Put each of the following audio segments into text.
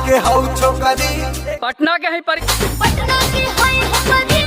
के हौ छोकरी, पटना के ही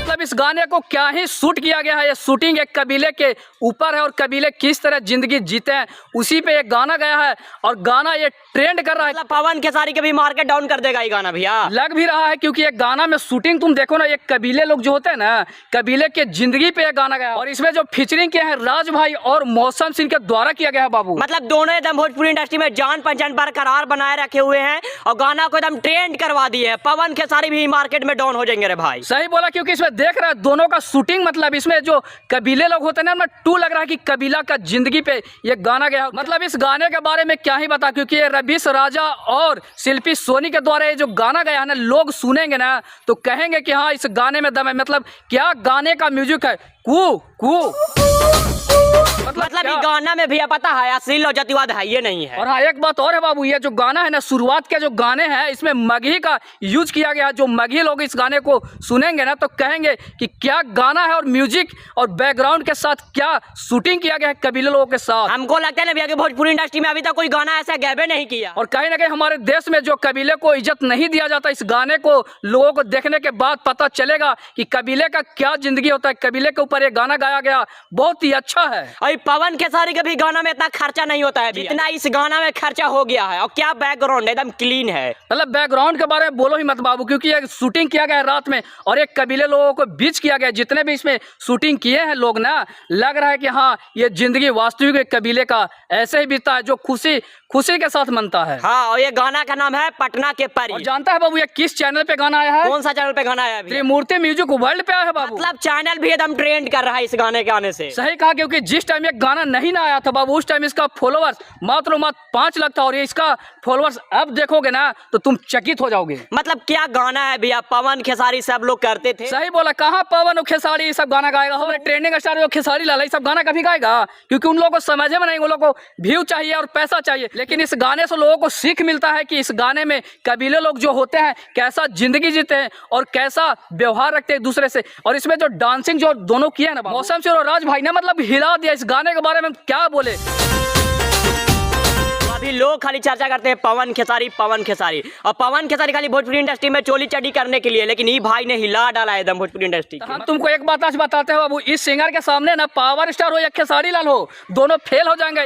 मतलब इस गाने को क्या ही शूट किया गया है। ये शूटिंग एक कबीले के ऊपर है और कबीले किस तरह जिंदगी जीते हैं उसी पे एक गाना गया है और गाना ये ट्रेंड कर रहा है। मतलब पवन खेसारी के भी मार्केट डाउन कर देगा ये गाना भैया, लग भी रहा है क्योंकि एक गाना में शूटिंग तुम देखो ना, ये कबीले लोग जो होते हैं ना, कबीले के जिंदगी पे ये गाना गया और इसमें जो फीचरिंग किया है राज भाई और मौसम सिंह के द्वारा किया गया है बाबू। मतलब दोनों एकदम भोजपुरी इंडस्ट्री में जान पहचान बरकरार बनाए रखे हुए हैं और गाना को एकदम ट्रेंड करवा दिए है। पवन खेसारी भी मार्केट में डाउन हो जाएंगे रे भाई। सही बोला क्योंकि इसमें देख रहा है दोनों का शूटिंग, मतलब इसमें जो कबीले लोग होते हैं ना, टू लग रहा है कि कबीला का जिंदगी पे ये गाना गया। मतलब इस गाने के बारे में क्या ही बता, क्योंकि ये रवीश राजा और शिल्पी सोनी के द्वारा ये जो गाना गया है ना, लोग सुनेंगे ना तो कहेंगे कि हाँ इस गाने में दम है। मतलब क्या गाने का म्यूजिक है, कू कू मतलब ये गाना में भैया पता है अश्लील और जातिवाद है ये नहीं है। और हाँ एक बात और है बाबू, ये जो गाना है ना, शुरुआत के जो गाने हैं इसमें मगही का यूज किया गया है। जो मगही लोग इस गाने को सुनेंगे ना तो कहेंगे कि क्या गाना है और म्यूजिक और बैकग्राउंड के साथ क्या शूटिंग किया गया है कबीले लोगों के साथ। हमको लगता है ना भैया कि भोजपुरी इंडस्ट्री में अभी तक कोई गाना ऐसा गैबे नहीं किया। और कहीं ना कहीं हमारे देश में जो कबीले को इज्जत नहीं दिया जाता, इस गाने को लोगों को देखने के बाद पता चलेगा कि कबीले का क्या जिंदगी होता है। कबीले के ऊपर ये गाना गाया गया, बहुत ही अच्छा है। अभी पवन खेसारी के भी गाना में इतना खर्चा नहीं होता है जितना इस गाना में खर्चा हो गया है। और क्या बैकग्राउंड एकदम क्लीन है। मतलब बैकग्राउंड के बारे में बोलो ही मत बाबू, क्योंकि ये शूटिंग किया गया है रात में और एक कबीले लोगों को बीच किया गया। जितने भी इसमें शूटिंग किए हैं लोग ना, लग रहा है कि हाँ ये जिंदगी वास्तविक एक कबीले का ऐसे ही बीतता है जो खुशी खुशी के साथ मनता है। हाँ, और ये गाना का नाम है पटना के परी। और जानता है बाबू ये किस चैनल पे गाना आया है? कौन सा चैनल पे गाना आया है? त्रिमूर्ति म्यूजिक वर्ल्ड पे आया है बाबू। मतलब चैनल भी एकदम ट्रेंड कर रहा है इस गाने के आने से। सही कहा, क्योंकि जिस टाइम ये गाना नहीं ना आया था बाबू, उस टाइम इसका फॉलोअर्स मात्र 5 लाख था और ये इसका फॉलोअर्स अब देखोगे ना तो तुम चकित हो जाओगे। मतलब क्या गाना है भैया, पवन खेसारी सब लोग करते थे। सही बोला, कहाँ पवन और खेसारी ये सब गाना गाएगा। हमारे ट्रेंडिंग स्टार जो खेसारी लाल ये सब गाना कभी गाएगा, क्योंकि उन लोगों को समझे में नहीं, उन लोगों को व्यू चाहिए और पैसा चाहिए। लेकिन इस गाने से लोगों को सीख मिलता है कि इस गाने में कबीले लोग जो होते हैं कैसा जिंदगी जीते हैं और कैसा व्यवहार रखते हैं एक दूसरे से। और इसमें जो डांसिंग जो दोनों किया ना मौसम सिंह और राज भाई ने, मतलब हिला दिया। इस गाने के बारे में क्या बोले, अभी लोग खाली चर्चा करते हैं पवन खेसारी और पवन खेसारी खाली भोजपुरी इंडस्ट्री में चोली चढ़ी करने के लिए, लेकिन ये भाई ने हिला डाला है एकदम भोजपुरी इंडस्ट्री। हम तुमको एक बात आज बताते हो बाबू, इस सिंगर के सामने ना पावर स्टार हो या खेसारी लाल हो, दोनों फेल हो जाएंगे।